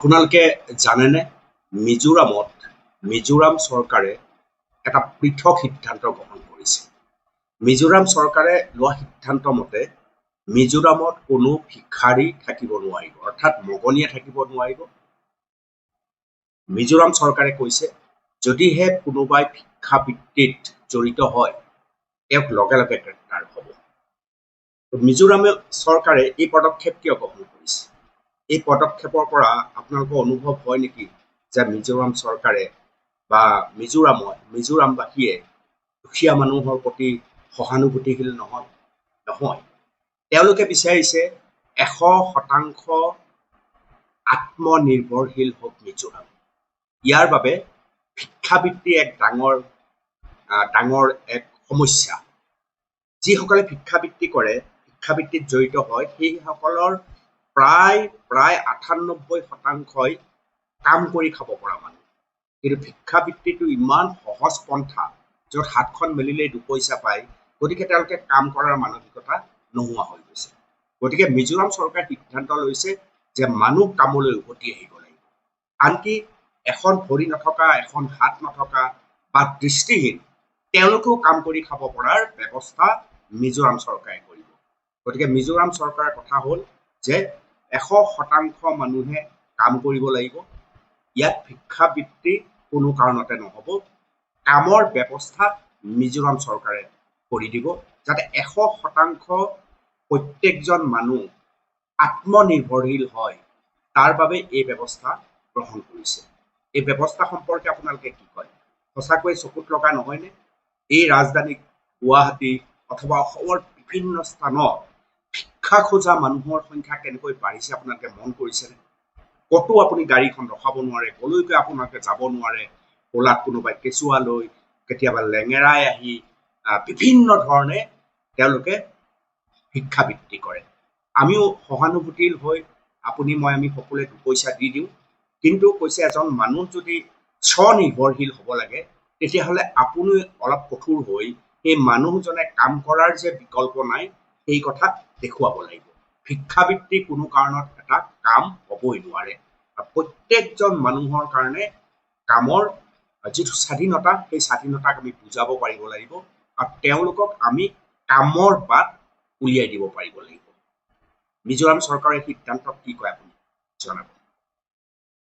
আপোনালোকে জানেনে মিজোৰাম চৰকাৰে এটা পৃথক সিদ্ধান্ত গ্ৰহণ কৰিছে। মিজোৰাম চৰকাৰে লোৱা সিদ্ধান্ত মতে মিজোৰামত কোনো ভিক্ষাৰী থাকিব নোৱাৰিব, অৰ্থাৎ মগনীয়া থাকিব নোৱাৰিব। মিজোৰাম চৰকাৰে কৈছে যদিহে কোনোবাই ভিক্ষাবৃত্তিত জড়িত হয় তেওঁক লগে লগে গ্ৰেপ্তাৰ হ'ব। মিজোৰাম চৰকাৰে এই পদক্ষেপ কিয় গ্ৰহণ কৰিছে? এই পদক্ষেপৰ পৰা আপোনালোকৰ অনুভৱ হয় নেকি যে মিজোৰাম চৰকাৰে বা মিজোৰামবাসীয়ে দুখীয়া মানুহৰ প্ৰতি সহানুভূতিশীল নহয়? তেওঁলোকে বিচাৰিছে 100% আত্মনিৰ্ভৰশীল হওক মিজোৰাম। ইয়াৰ বাবে ভিক্ষাবৃত্তি এক ডাঙৰ এক সমস্যা। যিসকলে ভিক্ষাবৃত্তি কৰে, ভিক্ষাবৃত্তিত জড়িত হয়, সেইসকলৰ প্ৰায় 98% কাম কৰি খাব পৰা মানুহ। কিন্তু ভিক্ষাবৃত্তিটো ইমান সহজ পন্থা য'ত হাতখন মেলিলেই দুপইচা পায়, গতিকে তেওঁলোকে কাম কৰাৰ মানসিকতা নোহোৱা হৈ গৈছে। গতিকে মিজোৰাম চৰকাৰে সিদ্ধান্ত লৈছে যে মানুহ কামলৈ উভতি আহিব লাগিব। আনকি এখন ভৰি নথকা, এখন হাত নথকা বা দৃষ্টিহীন তেওঁলোকেও কাম কৰি খাব পৰাৰ ব্যৱস্থা মিজোৰাম চৰকাৰে কৰিব। গতিকে মিজোৰাম চৰকাৰৰ কথা হ'ল যে 100% মানুহে কাম কৰিব লাগিব। ইয়াত ভিক্ষাবৃত্তি কোনো কাৰণতে নহ'ব। কামৰ ব্যৱস্থা মিজোৰাম চৰকাৰে কৰি দিব, যাতে 100% প্ৰত্যেকজন মানুহ আত্মনিৰ্ভৰশীল হয়। তাৰ বাবে এই ব্যৱস্থা গ্ৰহণ কৰিছে। এই ব্যৱস্থা সম্পৰ্কে আপোনালোকে কি কয়? সঁচাকৈ চকুত লগা নহয়নে? এই ৰাজধানী গুৱাহাটী অথবা অসমৰ বিভিন্ন স্থানত ভিক্ষা খোজা মানুহৰ সংখ্যা কেনেকৈ বাঢ়িছে আপোনালোকে মন কৰিছেনে? ক'তো আপুনি গাড়ীখন ৰখাব নোৱাৰে, কলৈকৈ আপোনালোকে যাব নোৱাৰে। কোলাত কোনোবাই কেঁচুৱা লৈ, কেতিয়াবা লেঙেৰাই আহি বিভিন্ন ধৰণে তেওঁলোকে ভিক্ষাবৃত্তি কৰে। আমিও সহানুভূতিশীল হৈ আমি সকলোৱে দুপইচা দি দিওঁ। কিন্তু কৈছে এজন মানুহ যদি স্বনিৰ্ভৰশীল হ'ব লাগে, তেতিয়াহ'লে আপুনি অলপ কঠোৰ হৈ সেই মানুহজনে কাম কৰাৰ যে বিকল্প নাই সেই কথা দেখুৱাব লাগিব। ভিক্ষাবৃত্তি কোনো কাৰণত এটা কাম হ'বই নোৱাৰে। প্ৰত্যেকজন মানুহৰ কাৰণে কামৰ যিটো স্বাধীনতা, সেই স্বাধীনতাক আমি বুজাব পাৰিব লাগিব আৰু তেওঁলোকক আমি কামৰ বাট উলিয়াই দিব পাৰিব লাগিব। মিজোৰাম চৰকাৰৰ সিদ্ধান্তক কি কয় আপুনি জনাব।